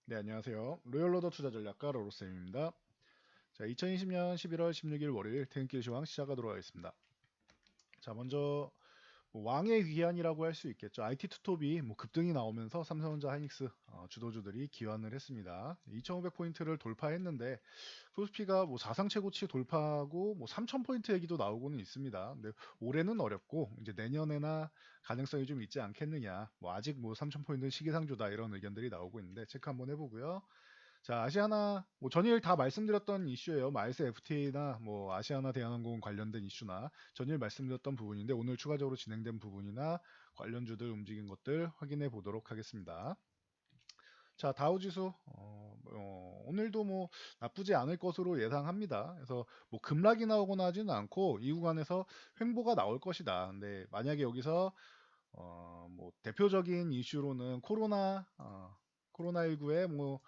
네, 안녕하세요. 로열로더 투자전략가 로로쌤입니다. 자, 2020년 11월 16일 월요일 퇴근길 시황 시작하도록 하겠습니다. 자, 먼저 뭐 왕의 위안이라고 할 수 있겠죠. IT 투톱이 뭐 급등이 나오면서 삼성전자, 하이닉스 주도주들이 기환을 했습니다. 2,500포인트를 돌파했는데 코스피가 뭐 사상 최고치 돌파하고 뭐 3,000포인트 얘기도 나오고는 있습니다. 근데 올해는 어렵고 이제 내년에나 가능성이 좀 있지 않겠느냐. 뭐 아직 뭐 3,000포인트는 시기상조다 이런 의견들이 나오고 있는데 체크 한번 해보고요. 자, 아시아나 뭐 전일 다 말씀드렸던 이슈예요. 마일스 FTA나 뭐 아시아나 대한항공 관련된 이슈나 전일 말씀드렸던 부분인데 오늘 추가적으로 진행된 부분이나 관련주들 움직인 것들 확인해 보도록 하겠습니다. 자, 다우지수 오늘도 뭐 나쁘지 않을 것으로 예상합니다. 그래서 뭐 급락이 나오거나 하지는 않고 이 구간에서 횡보가 나올 것이다. 근데 만약에 여기서 뭐 대표적인 이슈로는 코로나19의 뭐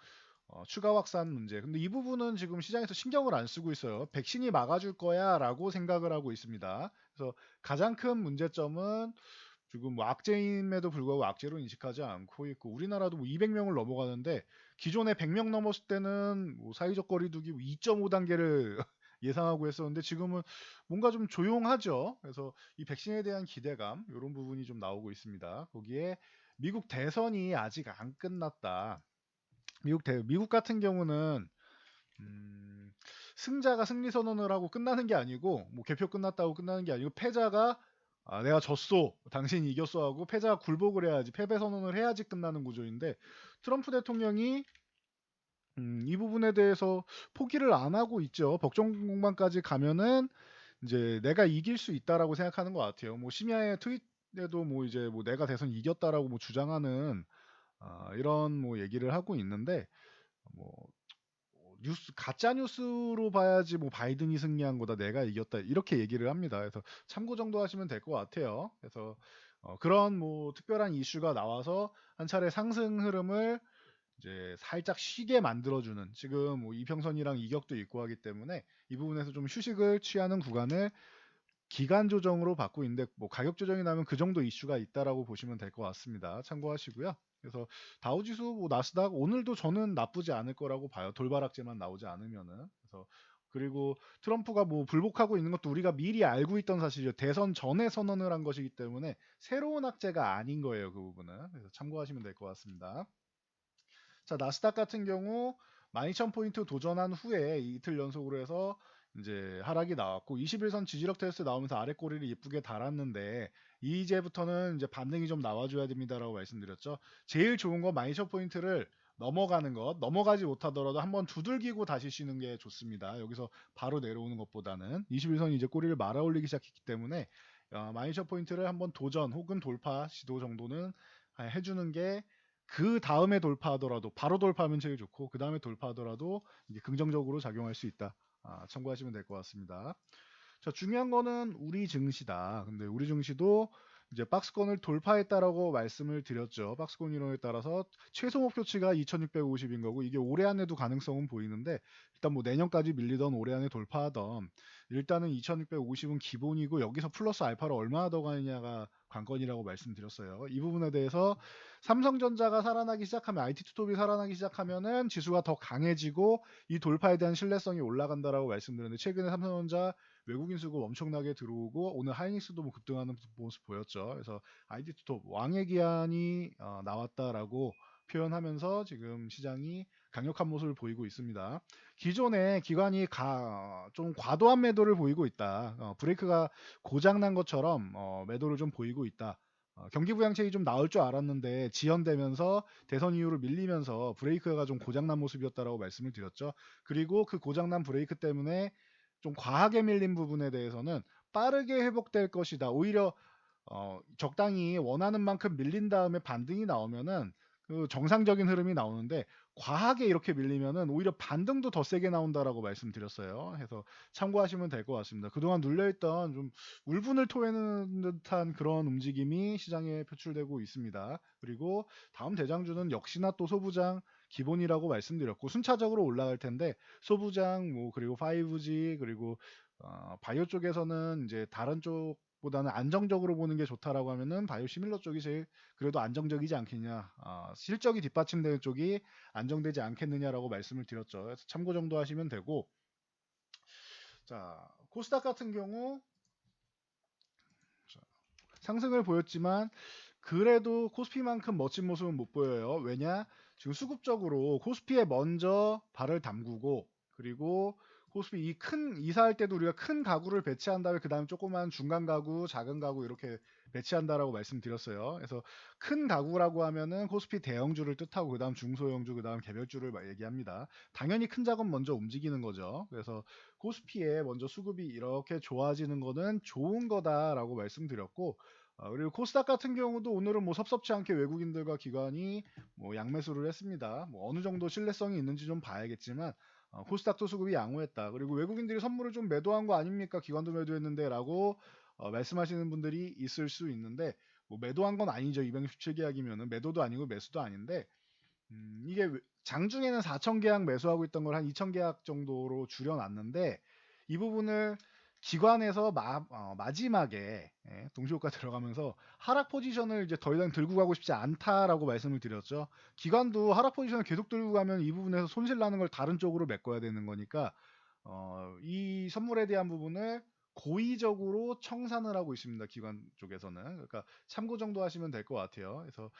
추가 확산 문제. 근데 이 부분은 지금 시장에서 신경을 안 쓰고 있어요. 백신이 막아줄 거야 라고 생각을 하고 있습니다. 그래서 가장 큰 문제점은 지금 뭐 악재임에도 불구하고 악재로 인식하지 않고 있고 우리나라도 뭐 200명을 넘어가는데 기존에 100명 넘었을 때는 뭐 사회적 거리두기 2.5단계를 예상하고 했었는데 지금은 뭔가 좀 조용하죠. 그래서 이 백신에 대한 기대감 이런 부분이 좀 나오고 있습니다. 거기에 미국 대선이 아직 안 끝났다. 미국 같은 경우는 음, 승자가 승리 선언을 하고 끝나는 게 아니고 뭐 개표 끝났다고 끝나는 게 아니고 패자가 내가 졌어 당신이 이겼어 하고 패자가 굴복을 해야지 패배 선언을 해야지 끝나는 구조인데 트럼프 대통령이 이 부분에 대해서 포기를 안 하고 있죠. 법정 공방까지 가면은 이제 내가 이길 수 있다라고 생각하는 것 같아요. 뭐 심야의 트윗에도 뭐 이제 뭐 내가 대선 이겼다라고 뭐 주장하는 이런 뭐 얘기를 하고 있는데 뭐 뉴스 가짜 뉴스로 봐야지 뭐 바이든이 승리한 거다 내가 이겼다 이렇게 얘기를 합니다. 그래서 참고 정도 하시면 될 것 같아요. 그래서 그런 뭐 특별한 이슈가 나와서 한 차례 상승 흐름을 이제 살짝 쉬게 만들어주는 지금 뭐 이평선이랑 이격도 있고 하기 때문에 이 부분에서 좀 휴식을 취하는 구간을 기간 조정으로 받고 있는데 뭐 가격 조정이 나면 그 정도 이슈가 있다라고 보시면 될 것 같습니다. 참고하시고요. 그래서 다우지수 뭐 나스닥 오늘도 저는 나쁘지 않을 거라고 봐요. 돌바락제만 나오지 않으면은. 그래서 그리고 트럼프가 뭐 불복하고 있는 것도 우리가 미리 알고 있던 사실이죠. 대선 전에 선언을 한 것이기 때문에 새로운 악재가 아닌 거예요. 그 부분은. 그래서 참고하시면 될 것 같습니다. 자, 나스닥 같은 경우 12,000포인트 도전한 후에 이틀 연속으로 해서 이제 하락이 나왔고 21선 지지력 테스트 나오면서 아래 꼬리를 예쁘게 달았는데 이제부터는 이제 반등이 좀 나와줘야 됩니다라고 말씀드렸죠. 제일 좋은 건 12,000포인트를 넘어가는 것, 넘어가지 못하더라도 한번 두들기고 다시 쉬는 게 좋습니다. 여기서 바로 내려오는 것보다는 21선이 이제 꼬리를 말아 올리기 시작했기 때문에 12,000포인트를 한번 도전 혹은 돌파 시도 정도는 해주는 게 그 다음에 돌파하더라도 바로 돌파하면 제일 좋고 그 다음에 돌파하더라도 이게 긍정적으로 작용할 수 있다. 참고하시면 될 것 같습니다. 자, 중요한 거는 우리 증시다. 근데 우리 증시도 이제 박스권을 돌파했다라고 말씀을 드렸죠. 박스권 이론에 따라서 최소 목표치가 2650인 거고 이게 올해 안에도 가능성은 보이는데 일단 뭐 내년까지 밀리던 올해 안에 돌파하던 일단은 2650은 기본이고 여기서 플러스 알파로 얼마나 더 가느냐가 관건이라고 말씀드렸어요. 이 부분에 대해서 삼성전자가 살아나기 시작하면 IT 투톱이 살아나기 시작하면은 지수가 더 강해지고 이 돌파에 대한 신뢰성이 올라간다라고 말씀드렸는데 최근에 삼성전자 외국인 수급 엄청나게 들어오고 오늘 하이닉스도 뭐 급등하는 모습 보였죠. 그래서 IT 투톱 왕의 기한이 나왔다라고 표현하면서 지금 시장이 강력한 모습을 보이고 있습니다. 기존에 기관이 좀 과도한 매도를 보이고 있다. 브레이크가 고장난 것처럼 매도를 좀 보이고 있다. 경기 부양책이 좀 나올 줄 알았는데 지연되면서 대선 이후로 밀리면서 브레이크가 좀 고장난 모습이었다라고 말씀을 드렸죠. 그리고 그 고장난 브레이크 때문에 좀 과하게 밀린 부분에 대해서는 빠르게 회복될 것이다. 오히려 적당히 원하는 만큼 밀린 다음에 반등이 나오면은 그 정상적인 흐름이 나오는데 과하게 이렇게 밀리면은 오히려 반등도 더 세게 나온다라고 말씀드렸어요. 해서 참고하시면 될 것 같습니다. 그동안 눌려있던 좀 울분을 토해는 듯한 그런 움직임이 시장에 표출되고 있습니다. 그리고 다음 대장주는 역시나 또 소부장 기본이라고 말씀드렸고 순차적으로 올라갈 텐데 소부장 뭐 그리고 5G 그리고 바이오 쪽에서는 이제 다른 쪽 쪽보다는 안정적으로 보는 게 좋다라고 하면은 바이오시밀러 쪽이 제일 그래도 안정적이지 않겠냐. 실적이 뒷받침되는 쪽이 안정되지 않겠느냐라고 말씀을 드렸죠. 그래서 참고 정도 하시면 되고, 자, 코스닥 같은 경우 자, 상승을 보였지만 그래도 코스피만큼 멋진 모습은 못 보여요. 왜냐? 지금 수급적으로 코스피에 먼저 발을 담그고, 그리고 코스피 이사할 때도 우리가 큰 가구를 배치한 다음에 그 다음에 조그만 중간 가구, 작은 가구 이렇게 배치한다라고 말씀드렸어요. 그래서 큰 가구라고 하면은 코스피 대형주를 뜻하고 그 다음 중소형주, 그 다음 개별주를 얘기합니다. 당연히 큰 작업 먼저 움직이는 거죠. 그래서 코스피에 먼저 수급이 이렇게 좋아지는 거는 좋은 거다라고 말씀드렸고, 그리고 코스닥 같은 경우도 오늘은 뭐 섭섭치 않게 외국인들과 기관이 뭐 양매수를 했습니다. 뭐 어느 정도 신뢰성이 있는지 좀 봐야겠지만, 코스닥도 수급이 양호했다. 그리고 외국인들이 선물을 좀 매도한 거 아닙니까? 기관도 매도했는데라고 말씀하시는 분들이 있을 수 있는데, 뭐 매도한 건 아니죠. 267계약이면은 매도도 아니고 매수도 아닌데, 이게 장중에는 4,000계약 매수하고 있던 걸 한 2,000계약 정도로 줄여놨는데, 이 부분을 기관에서 마지막에 동시효과 들어가면서 하락 포지션을 이제 더 이상 들고 가고 싶지 않다라고 말씀을 드렸죠. 기관도 하락 포지션을 계속 들고 가면 이 부분에서 손실 나는 걸 다른 쪽으로 메꿔야 되는 거니까 이 선물에 대한 부분을 고의적으로 청산을 하고 있습니다. 기관 쪽에서는. 그러니까 참고 정도 하시면 될 것 같아요. 그래서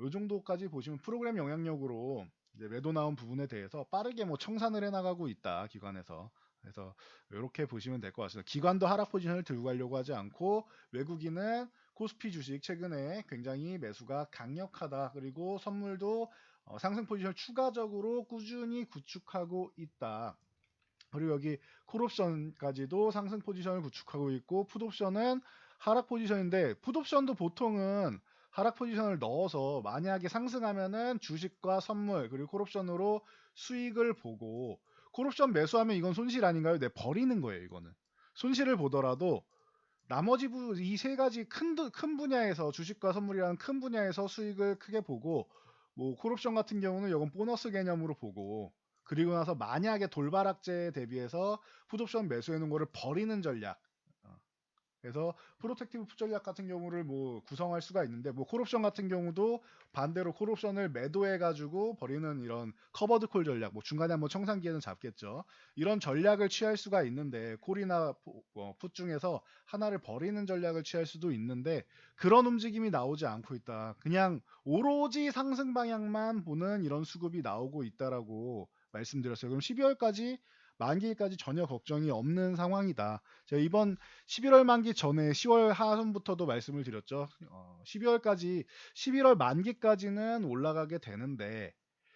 요 정도까지 보시면 프로그램 영향력으로 이제 매도 나온 부분에 대해서 빠르게 뭐 청산을 해나가고 있다. 기관에서. 그래서 이렇게 보시면 될 것 같습니다. 기관도 하락 포지션을 들고 가려고 하지 않고 외국인은 코스피 주식 최근에 굉장히 매수가 강력하다. 그리고 선물도 상승 포지션을 추가적으로 꾸준히 구축하고 있다. 그리고 여기 콜옵션까지도 상승 포지션을 구축하고 있고, 풋옵션은 하락 포지션인데, 풋옵션도 보통은 하락 포지션을 넣어서 만약에 상승하면은 주식과 선물 그리고 콜옵션으로 수익을 보고, 콜옵션 매수하면 이건 손실 아닌가요? 네, 버리는 거예요. 이거는 손실을 보더라도 나머지 이 세 가지 큰 분야에서 주식과 선물이라는 큰 분야에서 수익을 크게 보고, 뭐 콜옵션 같은 경우는 이건 보너스 개념으로 보고, 그리고 나서 만약에 돌발악재에 대비해서 풋옵션 매수해 놓은 거를 버리는 전략. 그래서 프로텍티브 풋 전략 같은 경우를 뭐 구성할 수가 있는데, 뭐 콜옵션 같은 경우도 반대로 콜옵션을 매도해 가지고 버리는 이런 커버드 콜 전략, 뭐 중간에 한번 청산기에는 잡겠죠. 이런 전략을 취할 수가 있는데, 콜이나 풋 중에서 하나를 버리는 전략을 취할 수도 있는데, 그런 움직임이 나오지 않고 있다. 그냥 오로지 상승 방향만 보는 이런 수급이 나오고 있다라고 말씀드렸어요. 그럼 12월까지 만기일까지 전혀 걱정이 없는 상황이다. 제가 이번 11월 만기 전에 10월 하순부터도 말씀을 드렸죠. 12월까지 11월 만기까지는 올라가게 되는데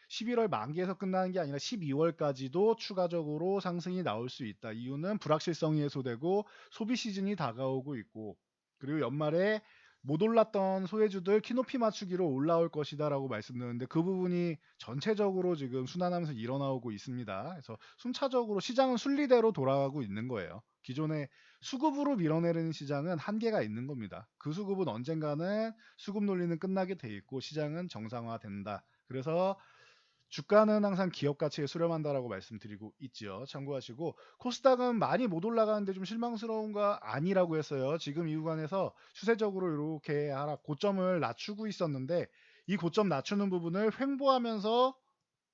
11월 만기에서 끝나는 게 아니라 12월까지도 추가적으로 상승이 나올 수 있다. 이유는 불확실성이 해소되고 소비 시즌이 다가오고 있고, 그리고 연말에 못 올랐던 소외주들 키높이 맞추기로 올라올 것이다라고 말씀드렸는데, 그 부분이 전체적으로 지금 순환하면서 일어나고 있습니다. 그래서 순차적으로 시장은 순리대로 돌아가고 있는 거예요. 기존에 수급으로 밀어내리는 시장은 한계가 있는 겁니다. 그 수급은 언젠가는 수급 논리는 끝나게 돼 있고 시장은 정상화된다. 그래서 주가는 항상 기업 가치에 수렴한다라고 말씀드리고 있지요. 참고하시고, 코스닥은 많이 못 올라가는데 좀 실망스러운 거 아니라고 했어요. 지금 이 구간에서 추세적으로 이렇게 하락 고점을 낮추고 있었는데, 이 고점 낮추는 부분을 횡보하면서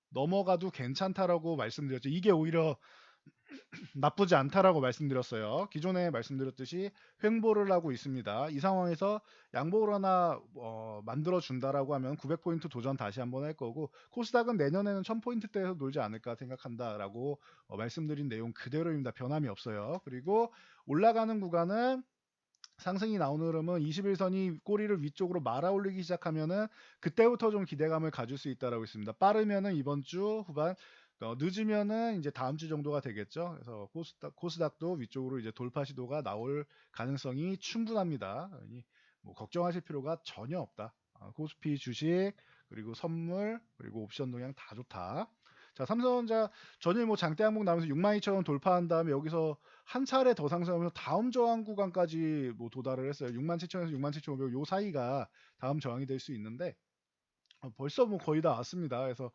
넘어가도 괜찮다라고 말씀드렸죠. 이게 오히려 나쁘지 않다라고 말씀드렸어요. 기존에 말씀드렸듯이 횡보를 하고 있습니다. 이 상황에서 양보를 하나 만들어 준다라고 하면 900포인트 도전 다시 한번 할 거고, 코스닥은 내년에는 1000포인트대에서 놀지 않을까 생각한다라고 말씀드린 내용 그대로입니다. 변함이 없어요. 그리고 올라가는 구간은 상승이 나오는 흐름은 21선이 꼬리를 위쪽으로 말아 올리기 시작하면은 그때부터 좀 기대감을 가질 수 있다라고 있습니다. 빠르면은 이번 주 후반, 늦으면은 이제 다음 주 정도가 되겠죠. 그래서 코스닥도 위쪽으로 이제 돌파 시도가 나올 가능성이 충분합니다. 그러니 뭐 걱정하실 필요가 전혀 없다. 코스피 주식 그리고 선물 그리고 옵션 동향 다 좋다. 자, 삼성전자 전일 뭐 장대 항목 나오면서 62,000원 돌파한 다음에 여기서 한 차례 더 상승하면서 다음 저항 구간까지 뭐 도달을 했어요. 67,000에서 67,500 요 사이가 다음 저항이 될 수 있는데, 벌써 뭐 거의 다 왔습니다. 그래서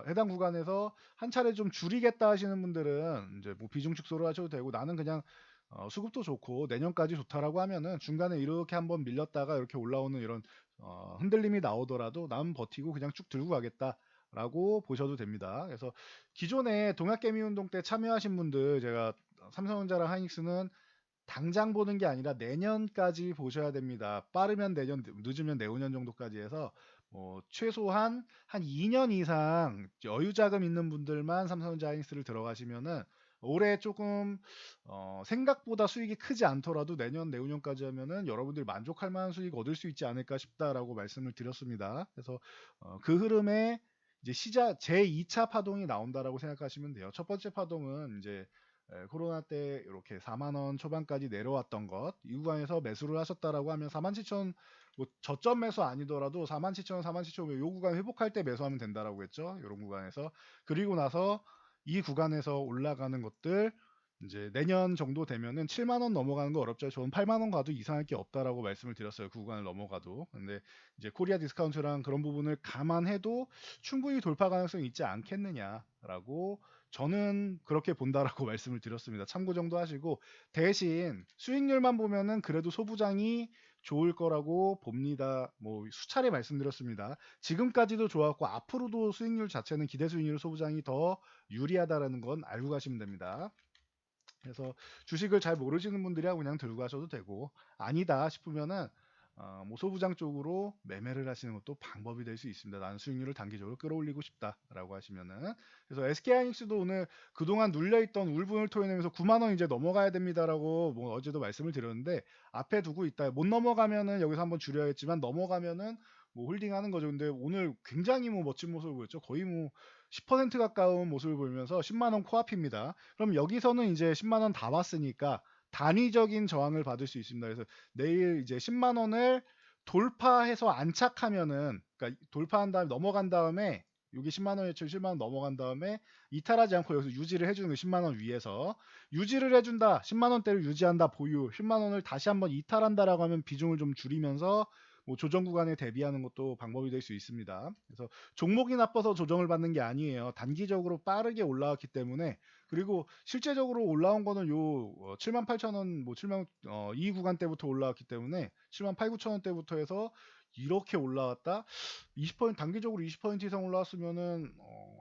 해당 구간에서 한 차례 좀 줄이겠다 하시는 분들은 이제 뭐 비중 축소를 하셔도 되고, 나는 그냥 수급도 좋고 내년까지 좋다라고 하면은 중간에 이렇게 한번 밀렸다가 이렇게 올라오는 이런 흔들림이 나오더라도 난 버티고 그냥 쭉 들고 가겠다라고 보셔도 됩니다. 그래서 기존에 동학개미운동 때 참여하신 분들, 제가 삼성전자랑 하이닉스는 당장 보는 게 아니라 내년까지 보셔야 됩니다. 빠르면 내년, 늦으면 내후년 정도까지 해서 최소한 한 2년 이상 여유 자금 있는 분들만 삼성전자 하이닉스를 들어가시면은 올해 조금 생각보다 수익이 크지 않더라도 내년, 내후년까지 하면은 여러분들이 만족할 만한 수익 얻을 수 있지 않을까 싶다라고 말씀을 드렸습니다. 그래서 그 흐름에 이제 제2차 파동이 나온다라고 생각하시면 돼요. 첫 번째 파동은 이제 코로나 때 이렇게 4만 원 초반까지 내려왔던 것, 이 구간에서 매수를 하셨다라고 하면 47,000, 뭐 저점 매수 아니더라도 47,000원, 47,500, 요 구간 회복할 때 매수하면 된다라고 했죠. 이런 구간에서. 그리고 나서 이 구간에서 올라가는 것들 이제 내년 정도 되면은 7만 원 넘어가는 거 어렵죠. 저는 8만 원 가도 이상할 게 없다라고 말씀을 드렸어요. 그 구간을 넘어가도. 근데 이제 코리아 디스카운트랑 그런 부분을 감안해도 충분히 돌파 가능성이 있지 않겠느냐라고 저는 그렇게 본다라고 말씀을 드렸습니다. 참고 정도 하시고 대신 수익률만 보면은 그래도 소부장이 좋을 거라고 봅니다. 뭐 수차례 말씀드렸습니다. 지금까지도 좋았고 앞으로도 수익률 자체는 기대 수익률 소부장이 더 유리하다라는 건 알고 가시면 됩니다. 그래서 주식을 잘 모르시는 분들이야 그냥 들고 가셔도 되고 아니다 싶으면은 뭐 소부장 쪽으로 매매를 하시는 것도 방법이 될 수 있습니다. 나는 수익률을 단기적으로 끌어올리고 싶다라고 하시면은 그래서 SK하이닉스도 오늘 그동안 눌려있던 울분을 토해내면서 9만 원 이제 넘어가야 됩니다라고 뭐 어제도 말씀을 드렸는데 앞에 두고 있다. 못 넘어가면은 여기서 한번 줄여야겠지만 넘어가면은 뭐 홀딩하는 거죠. 근데 오늘 굉장히 뭐 멋진 모습을 보였죠. 거의 뭐 10% 가까운 모습을 보이면서 10만 원 코앞입니다. 그럼 여기서는 이제 10만 원 다 왔으니까 단위적인 저항을 받을 수 있습니다. 그래서 내일 이제 10만 원을 돌파해서 안착하면은 그러니까 돌파한 다음에 넘어간 다음에 여기 10만 원에 10만 원 넘어간 다음에 이탈하지 않고 여기서 유지를 해주는 거 10만 원 위에서 유지를 해준다. 10만 원대를 유지한다. 보유 10만 원을 다시 한번 이탈한다라고 하면 비중을 좀 줄이면서 뭐 조정 구간에 대비하는 것도 방법이 될 수 있습니다. 그래서 종목이 나빠서 조정을 받는 게 아니에요. 단기적으로 빠르게 올라왔기 때문에 그리고 실제적으로 올라온 거는 요 78,000원 뭐 7만 이 구간 때부터 올라왔기 때문에 7만 8, 9천 원대부터 해서 이렇게 올라왔다. 20% 단기적으로 20% 이상 올라왔으면은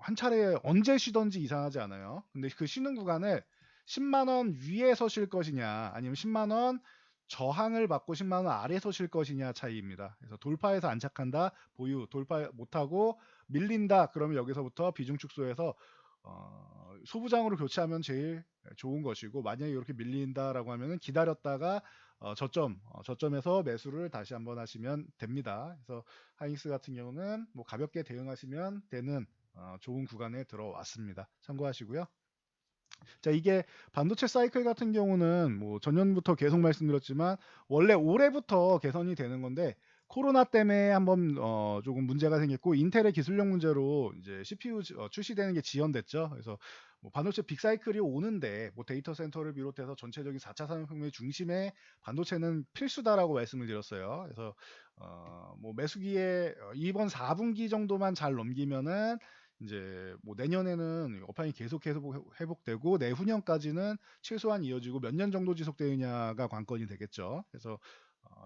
한 차례 언제 쉬던지 이상하지 않아요. 근데 그 쉬는 구간을 10만 원 위에서 쉴 것이냐 아니면 10만 원 저항을 받고 10만 원 아래서 쉴 것이냐 차이입니다. 그래서 돌파해서 안착한다, 보유, 돌파 못하고 밀린다. 그러면 여기서부터 비중 축소해서 소부장으로 교체하면 제일 좋은 것이고 만약에 이렇게 밀린다라고 하면은 기다렸다가 저점에서 매수를 다시 한번 하시면 됩니다. 그래서 하이닉스 같은 경우는 뭐 가볍게 대응하시면 되는 좋은 구간에 들어왔습니다. 참고하시고요. 자, 이게 반도체 사이클 같은 경우는 뭐 전년부터 계속 말씀드렸지만 원래 올해부터 개선이 되는 건데 코로나 때문에 한번 조금 문제가 생겼고 인텔의 기술력 문제로 이제 CPU 출시되는 게 지연됐죠. 그래서 뭐 반도체 빅사이클이 오는데 뭐 데이터 센터를 비롯해서 전체적인 4차 산업혁명 중심의 반도체는 필수다라고 말씀을 드렸어요. 그래서 뭐 매수기에 이번 4분기 정도만 잘 넘기면은 이제 뭐 내년에는 업황이 계속 회복되고 내후년까지는 최소한 이어지고 몇 년 정도 지속되느냐가 관건이 되겠죠. 그래서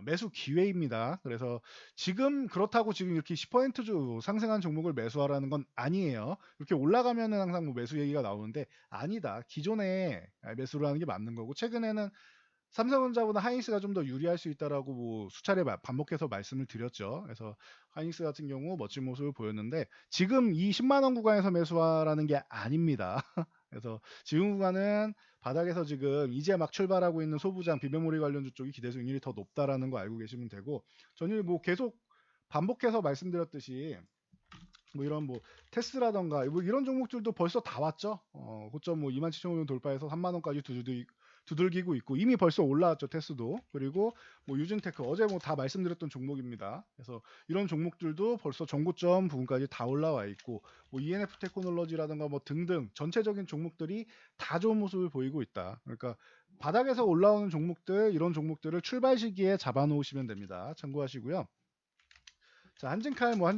매수 기회입니다. 그래서 지금 그렇다고 지금 이렇게 10% 상승한 종목을 매수하라는 건 아니에요. 이렇게 올라가면은 항상 뭐 매수 얘기가 나오는데 아니다. 기존에 매수를 하는 게 맞는 거고 최근에는 삼성전자보다 하이닉스가 좀 더 유리할 수 있다라고 뭐 수차례 반복해서 말씀을 드렸죠. 그래서 하이닉스 같은 경우 멋진 모습을 보였는데 지금 이 10만 원 구간에서 매수하라는 게 아닙니다. 그래서 지금 구간은 바닥에서 지금 이제 막 출발하고 있는 소부장 비메모리 관련주 쪽이 기대 수익률이 더 높다라는 거 알고 계시면 되고 저는 뭐 계속 반복해서 말씀드렸듯이 뭐 이런 뭐 테스라던가 뭐 이런 종목들도 벌써 다 왔죠. 고점 뭐 27,500원 돌파해서 3만 원까지 두들기고 있고 이미 벌써 올라왔죠. 테스도. 그리고 뭐 유진테크 어제 뭐 다 말씀드렸던 종목입니다. 그래서 이런 종목들도 벌써 전고점 부분까지 다 올라와 있고 뭐 ENF 테크놀로지라든가 뭐 등등 전체적인 종목들이 다 좋은 모습을 보이고 있다. 그러니까 바닥에서 올라오는 종목들 이런 종목들을 출발 시기에 잡아 놓으시면 됩니다. 참고하시고요. 자, 한진칼 뭐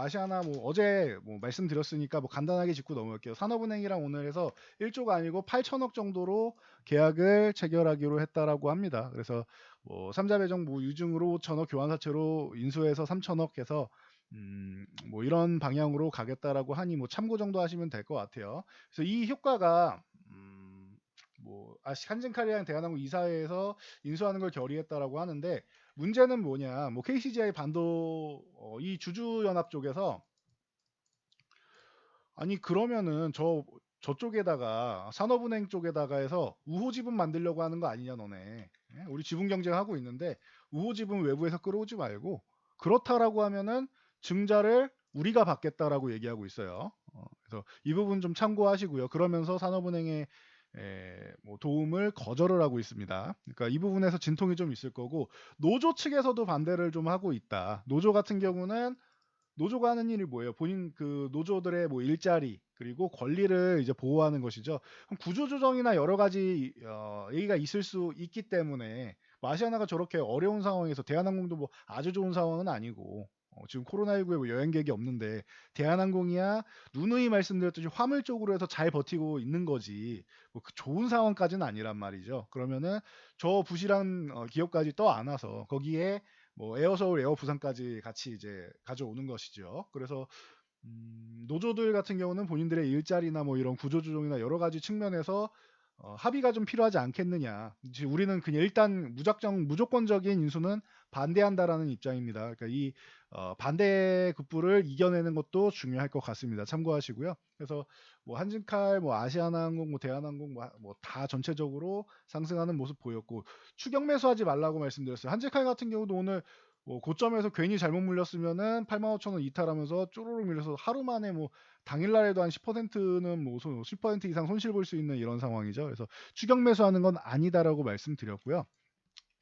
아시아나 뭐 어제 뭐 말씀드렸으니까 뭐 간단하게 짚고 넘어갈게요. 산업은행이랑 오늘 해서 1조가 아니고 8천억 정도로 계약을 체결하기로 했다라고 합니다. 그래서 뭐 삼자 배정 뭐 유증으로 5천억, 교환사채로 인수해서 3천억 해서 뭐 이런 방향으로 가겠다라고 하니 뭐 참고 정도 하시면 될 것 같아요. 그래서 이 효과가 뭐 한진칼이랑 대한항공 이사회에서 인수하는 걸 결의했다라고 하는데 문제는 뭐냐? 뭐 KCGI 반도 이 주주연합 쪽에서 아니 그러면은 저쪽에다가 산업은행 쪽에다가 해서 우호 지분 만들려고 하는 거 아니냐 너네. 예? 우리 지분 경쟁하고 있는데 우호 지분 외부에서 끌어오지 말고 그렇다라고 하면은 증자를 우리가 받겠다라고 얘기하고 있어요. 그래서 이 부분 좀 참고하시고요. 그러면서 산업은행의 뭐 도움을 거절을 하고 있습니다. 그러니까 이 부분에서 진통이 좀 있을 거고 노조 측에서도 반대를 좀 하고 있다. 노조 같은 경우는 노조가 하는 일이 뭐예요? 본인 그 노조들의 뭐 일자리 그리고 권리를 이제 보호하는 것이죠. 그럼 구조조정이나 여러 가지 얘기가 있을 수 있기 때문에 마시아나가 저렇게 어려운 상황에서 대한항공도 뭐 아주 좋은 상황은 아니고 지금 코로나19에 뭐 여행객이 없는데 대한항공이야 누누이 말씀드렸듯이 화물 쪽으로 해서 잘 버티고 있는 거지 뭐그 좋은 상황까지는 아니란 말이죠. 그러면은 저 부실한 기업까지 떠 안아서 거기에 뭐 에어서울, 에어부산까지 같이 이제 가져오는 것이죠. 그래서 노조들 같은 경우는 본인들의 일자리나 뭐 이런 구조조정이나 여러 가지 측면에서 합의가 좀 필요하지 않겠느냐. 우리는 그냥 일단 무조건적인 인수는 반대한다라는 입장입니다. 그러니까 이 반대 급부를 이겨내는 것도 중요할 것 같습니다. 참고하시고요. 그래서 뭐 한진칼, 뭐 아시아나항공, 뭐 대한항공 뭐 다 전체적으로 상승하는 모습 보였고 추격 매수하지 말라고 말씀드렸어요. 한진칼 같은 경우도 오늘 뭐 고점에서 괜히 잘못 물렸으면은 85,000원 이탈하면서 쪼르륵 밀려서 하루 만에 뭐 당일날에도 한 10%는 뭐 10% 이상 손실 볼 수 있는 이런 상황이죠. 그래서 추격 매수하는 건 아니다라고 말씀드렸고요.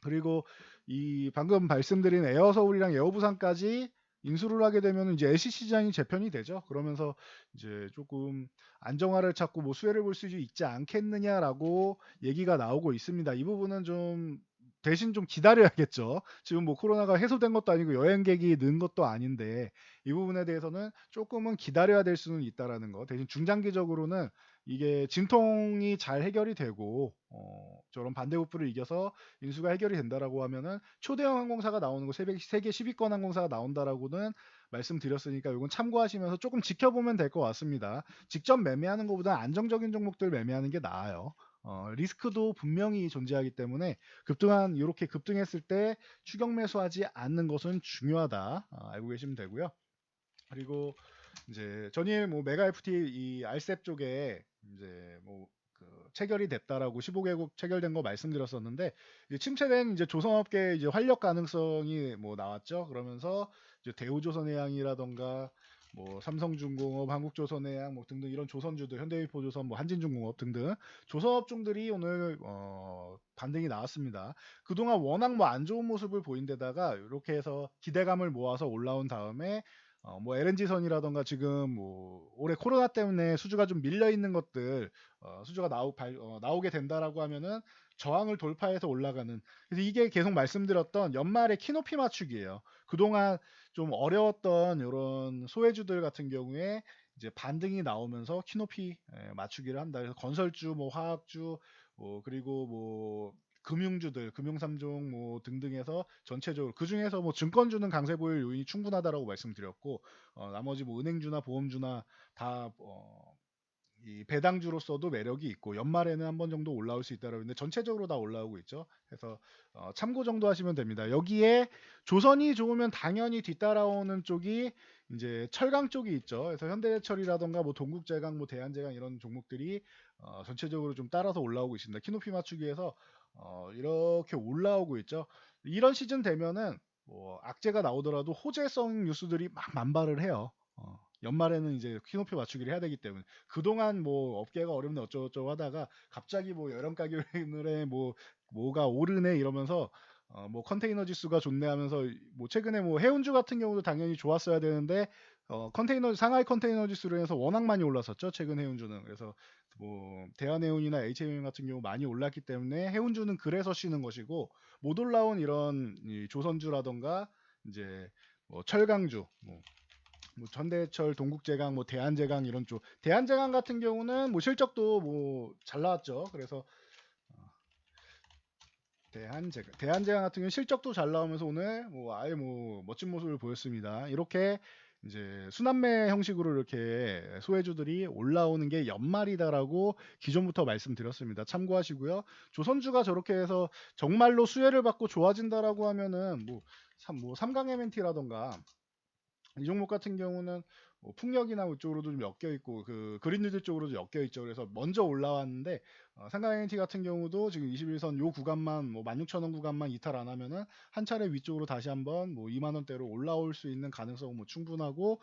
그리고 이 방금 말씀드린 에어서울이랑 에어부산까지 인수를 하게 되면 이제 LCC 시장이 재편이 되죠. 그러면서 이제 조금 안정화를 찾고 뭐 수혜를 볼 수 있지 않겠느냐라고 얘기가 나오고 있습니다. 이 부분은 좀 대신 좀 기다려야겠죠. 지금 뭐 코로나가 해소된 것도 아니고 여행객이 는 것도 아닌데 이 부분에 대해서는 조금은 기다려야 될 수는 있다라는 거. 대신 중장기적으로는 이게 진통이 잘 해결이 되고 저런 반대급부를 이겨서 인수가 해결이 된다라고 하면은 초대형 항공사가 나오는 거 세계 10위권 항공사가 나온다라고는 말씀드렸으니까 이건 참고하시면서 조금 지켜보면 될 것 같습니다. 직접 매매하는 것보다 안정적인 종목들 매매하는 게 나아요. 리스크도 분명히 존재하기 때문에 이렇게 급등했을 때 추격 매수하지 않는 것은 중요하다. 알고 계시면 되고요. 그리고 이제 전일 뭐 메가 FT 이 알셉 쪽에 이제 뭐 그 체결이 됐다라고 15개국 체결된 거 말씀드렸었는데 이제 침체된 이제 조선업계 이제 활력 가능성이 뭐 나왔죠. 그러면서 이제 대우조선해양이라던가 뭐 삼성중공업, 한국조선해양 뭐 등등 이런 조선주들, 현대위포조선, 뭐 한진중공업 등등 조선업종들이 오늘 반등이 나왔습니다. 그동안 워낙 뭐 안 좋은 모습을 보인 데다가 이렇게 해서 기대감을 모아서 올라온 다음에 뭐 LNG선이라던가 지금 뭐 올해 코로나 때문에 수주가 좀 밀려 있는 것들 수주가 나오게 된다라고 하면은 저항을 돌파해서 올라가는 그래서 이게 계속 말씀드렸던 연말에 키높이 맞추기예요. 그동안 좀 어려웠던 이런 소외주들 같은 경우에 이제 반등이 나오면서 키높이 맞추기를 한다. 그래서 건설주, 뭐 화학주, 뭐 그리고 뭐 금융주들, 금융삼종 뭐 등등해서 전체적으로 그 중에서 뭐 증권주는 강세 보일 요인이 충분하다라고 말씀드렸고 나머지 뭐 은행주나 보험주나 다 이 배당주로서도 매력이 있고 연말에는 한 번 정도 올라올 수 있다라고 했는데 전체적으로 다 올라오고 있죠. 그래서 참고 정도 하시면 됩니다. 여기에 조선이 좋으면 당연히 뒤따라오는 쪽이 이제 철강 쪽이 있죠. 그래서 현대철이라던가 뭐 동국제강, 뭐 대한제강 이런 종목들이 전체적으로 좀 따라서 올라오고 있습니다. 키높이 맞추기에서 이렇게 올라오고 있죠. 이런 시즌 되면은 뭐 악재가 나오더라도 호재성 뉴스들이 막 만발을 해요. 연말에는 이제 키높이 맞추기를 해야 되기 때문에 그동안 뭐 업계가 어렵네 어쩌고저쩌고 하다가 갑자기 뭐 여름 가격에 뭐가 오르네 이러면서 뭐 컨테이너 지수가 좋네 하면서 뭐 최근에 뭐 해운주 같은 경우도 당연히 좋았어야 되는데 상하이 컨테이너 지수로 해서 워낙 많이 올랐었죠 최근 해운주는. 그래서 뭐 대한해운이나 HMM 같은 경우 많이 올랐기 때문에 해운주는 그래서 쉬는 것이고 못 올라온 이런 이 조선주라던가 이제 뭐 철강주, 뭐 현대철, 동국제강, 뭐 대한제강 이런 쪽. 대한제강 같은 경우는 뭐 실적도 뭐 잘 나왔죠. 그래서 대한제강 같은 경우는 실적도 잘 나오면서 오늘 뭐 아예 뭐 멋진 모습을 보였습니다. 이렇게 이제 순환매 형식으로 이렇게 소외주들이 올라오는 게 연말이다라고 기존부터 말씀드렸습니다. 참고하시고요. 조선주가 저렇게 해서 정말로 수혜를 받고 좋아진다라고 하면은 뭐 삼강 MNT라던가 이 종목 같은 경우는 뭐 풍력이나 이쪽으로도 좀 엮여 있고 그 그린뉴딜 쪽으로도 엮여 있죠. 그래서 먼저 올라왔는데 삼강 NT 같은 경우도 지금 21선 요 구간만 뭐 16,000원 구간만 이탈 안 하면은 한 차례 위쪽으로 다시 한번 뭐 2만 원대로 올라올 수 있는 가능성은 뭐 충분하고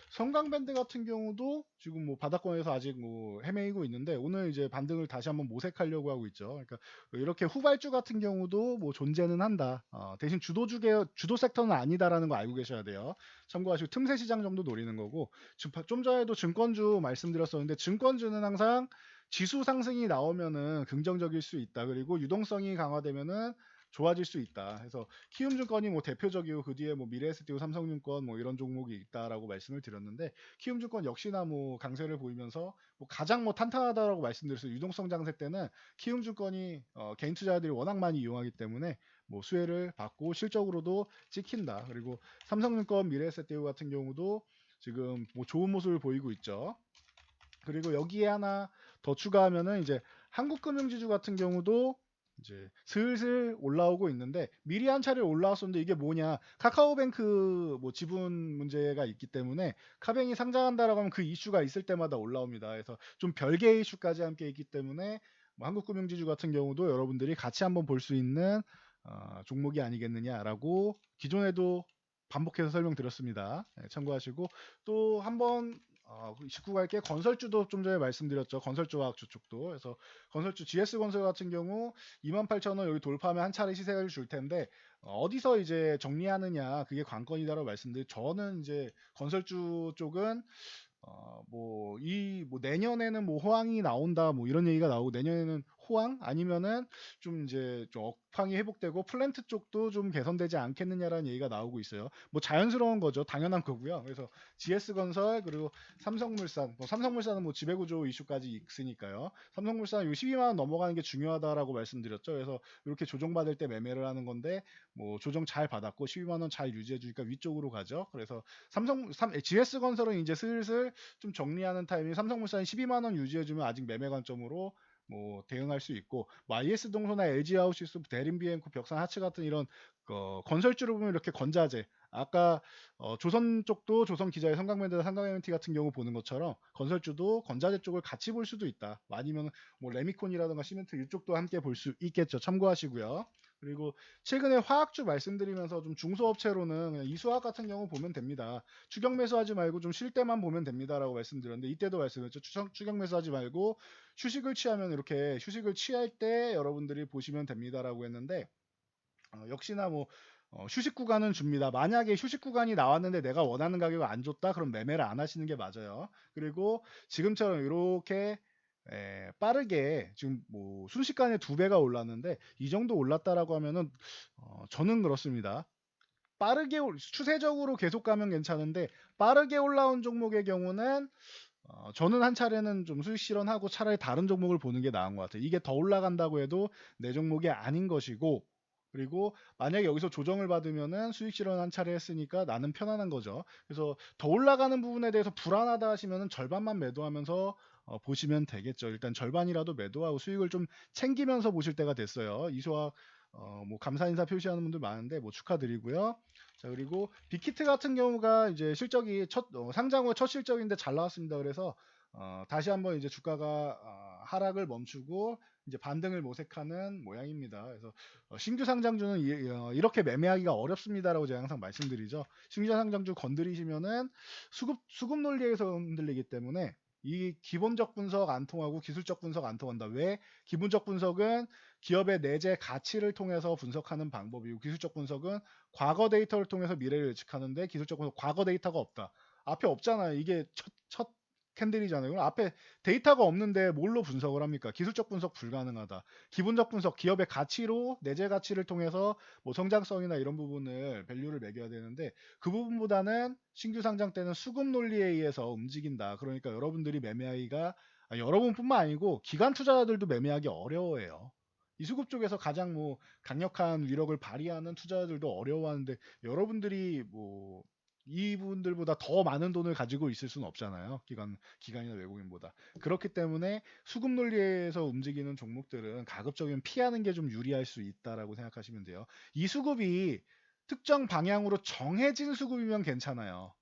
성강밴드 같은 경우도 지금 뭐 바닥권에서 아직 뭐 헤매이고 있는데 오늘 이제 반등을 다시 한번 모색하려고 하고 있죠. 그러니까 이렇게 후발주 같은 경우도 뭐 존재는 한다. 대신 주도 섹터는 아니다라는 거 알고 계셔야 돼요. 참고하시고 틈새 시장 정도 노리는 거고 좀 전에도 증권주 말씀드렸었는데 증권주는 항상 지수 상승이 나오면은 긍정적일 수 있다. 그리고 유동성이 강화되면은 좋아질 수 있다. 그래서 키움증권이 뭐 대표적이고 그 뒤에 뭐 미래에셋이고 삼성증권 뭐 이런 종목이 있다라고 말씀을 드렸는데 키움증권 역시나 뭐 강세를 보이면서 뭐 가장 뭐 탄탄하다라고 말씀드렸어요. 유동성 장세 때는 키움증권이 개인 투자자들이 워낙 많이 이용하기 때문에 뭐 수혜를 받고 실적으로도 찍힌다. 그리고 삼성증권 미래에셋이고 같은 경우도 지금 뭐 좋은 모습을 보이고 있죠. 그리고 여기에 하나 더 추가하면은 이제 한국금융지주 같은 경우도 이제 슬슬 올라오고 있는데 미리 한 차례 올라왔었는데 이게 뭐냐 카카오뱅크 뭐 지분 문제가 있기 때문에 카뱅이 상장한다라고 하면 그 이슈가 있을 때마다 올라옵니다. 그래서 좀 별개의 이슈까지 함께 있기 때문에 뭐 한국금융지주 같은 경우도 여러분들이 같이 한번 볼 수 있는 종목이 아니겠느냐라고 기존에도 반복해서 설명드렸습니다. 네, 참고하시고 또 한번 짚고 갈게 건설주도 좀 전에 말씀드렸죠. 건설주화학주 쪽도. 그래서 건설주 GS건설 같은 경우 28,000원 여기 돌파하면 한 차례 시세를 줄 텐데 어디서 이제 정리하느냐 그게 관건이다라고 말씀드려. 저는 이제 건설주 쪽은 뭐 내년에는 뭐 호황이 나온다 뭐 이런 얘기가 나오고 내년에는 호황 아니면은 좀 이제 좀 업황이 회복되고 플랜트 쪽도 좀 개선되지 않겠느냐라는 얘기가 나오고 있어요. 뭐 자연스러운 거죠. 당연한 거고요. 그래서 GS건설 그리고 삼성물산 뭐 삼성물산은 뭐 지배구조 이슈까지 있으니까요. 삼성물산 요 12만 원 넘어가는 게 중요하다라고 말씀드렸죠. 그래서 이렇게 조정받을 때 매매를 하는 건데 뭐 조정 잘 받았고 12만 원 잘 유지해 주니까 위쪽으로 가죠. 그래서 GS건설은 이제 슬슬 좀 정리하는 타이밍 삼성물산이 12만 원 유지해주면 아직 매매 관점으로 뭐 대응할 수 있고 뭐 IS동소나 LG하우시스, 대림비엔코, 벽산하츠 같은 이런 건설주를 보면 이렇게 건자재 아까 조선 쪽도 조선기자의 삼강밴드 삼강MT 같은 경우 보는 것처럼 건설주도 건자재 쪽을 같이 볼 수도 있다. 아니면 뭐 레미콘이라든가 시멘트 이쪽도 함께 볼 수 있겠죠. 참고하시고요. 그리고 최근에 화학주 말씀드리면서 좀 중소업체로는 그냥 이수화학 같은 경우 보면 됩니다. 추격 매수하지 말고 좀 쉴 때만 보면 됩니다라고 말씀드렸는데 이때도 말씀드렸죠. 추격 매수하지 말고 휴식을 취하면 이렇게 휴식을 취할 때 여러분들이 보시면 됩니다라고 했는데 역시나 뭐 휴식 구간은 줍니다. 만약에 휴식 구간이 나왔는데 내가 원하는 가격을 안 줬다 그럼 매매를 안 하시는 게 맞아요. 그리고 지금처럼 이렇게 빠르게 지금 뭐 순식간에 2배가 올랐는데 이 정도 올랐다라고 하면은 저는 그렇습니다. 빠르게 추세적으로 계속 가면 괜찮은데 빠르게 올라온 종목의 경우는 저는 한 차례는 좀 수익 실현하고 차라리 다른 종목을 보는 게 나은 것 같아요. 이게 더 올라간다고 해도 내 종목이 아닌 것이고 그리고 만약에 여기서 조정을 받으면은 수익 실현 한 차례 했으니까 나는 편안한 거죠. 그래서 더 올라가는 부분에 대해서 불안하다 하시면은 절반만 매도하면서 보시면 되겠죠. 일단 절반이라도 매도하고 수익을 좀 챙기면서 보실 때가 됐어요. 이소학 뭐 감사 인사 표시하는 분들 많은데 뭐 축하드리고요. 자 그리고 빅히트 같은 경우가 이제 실적이 상장 후 첫 실적인데 잘 나왔습니다. 그래서 다시 한번 이제 주가가 하락을 멈추고 이제 반등을 모색하는 모양입니다. 그래서 신규 상장주는 이렇게 매매하기가 어렵습니다라고 제가 항상 말씀드리죠. 신규 상장주 건드리시면은 수급 논리에서 흔들리기 때문에 이 기본적 분석 안 통하고 기술적 분석 안 통한다. 왜? 기본적 분석은 기업의 내재 가치를 통해서 분석하는 방법이고 기술적 분석은 과거 데이터를 통해서 미래를 예측하는데 기술적 분석 과거 데이터가 없다. 앞에 없잖아요. 이게 첫 캔들이잖아요. 그럼 앞에 데이터가 없는데 뭘로 분석을 합니까? 기술적 분석 불가능하다. 기본적 분석, 기업의 가치로 내재 가치를 통해서 뭐 성장성이나 이런 부분을 밸류를 매겨야 되는데 그 부분보다는 신규 상장 때는 수급 논리에 의해서 움직인다. 그러니까 여러분들이 매매하기가 여러분뿐만 아니고 기관 투자자들도 매매하기 어려워해요. 이수급 쪽에서 가장 뭐 강력한 위력을 발휘하는 투자자들도 어려워하는데 여러분들이 뭐 이분들보다 더 많은 돈을 가지고 있을 수는 없잖아요. 기관이나 외국인보다. 그렇기 때문에 수급 논리에서 움직이는 종목들은 가급적이면 피하는 게 좀 유리할 수 있다라고 생각하시면 돼요. 이 수급이 특정 방향으로 정해진 수급이면 괜찮아요.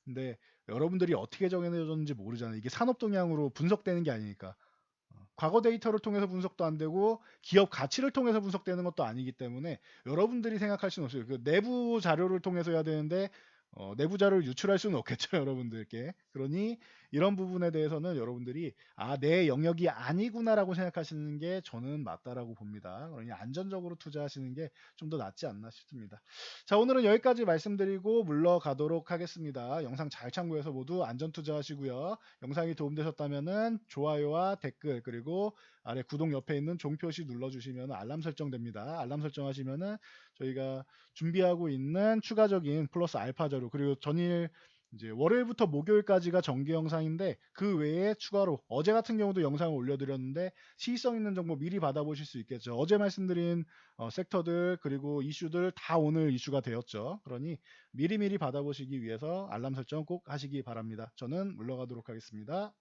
근데 여러분들이 어떻게 정해졌는지 모르잖아요. 이게 산업 동향으로 분석되는 게 아니니까. 과거 데이터를 통해서 분석도 안 되고 기업 가치를 통해서 분석되는 것도 아니기 때문에 여러분들이 생각할 수는 없어요. 그 내부 자료를 통해서 해야 되는데 내부 자료를 유출할 수는 없겠죠, 여러분들께. 그러니 이런 부분에 대해서는 여러분들이 내 영역이 아니구나라고 생각하시는 게 저는 맞다라고 봅니다. 그러니 안전적으로 투자하시는 게 좀 더 낫지 않나 싶습니다. 자, 오늘은 여기까지 말씀드리고 물러가도록 하겠습니다. 영상 잘 참고해서 모두 안전 투자하시고요. 영상이 도움되셨다면은 좋아요와 댓글 그리고 아래 구독 옆에 있는 종 표시 눌러주시면 알람 설정됩니다. 알람 설정하시면은 저희가 준비하고 있는 추가적인 플러스 알파 자료 그리고 전일 이제 월요일부터 목요일까지가 정기 영상인데 그 외에 추가로 어제 같은 경우도 영상을 올려드렸는데 시의성 있는 정보 미리 받아보실 수 있겠죠. 어제 말씀드린 섹터들 그리고 이슈들 다 오늘 이슈가 되었죠. 그러니 미리미리 받아보시기 위해서 알람 설정 꼭 하시기 바랍니다. 저는 물러가도록 하겠습니다.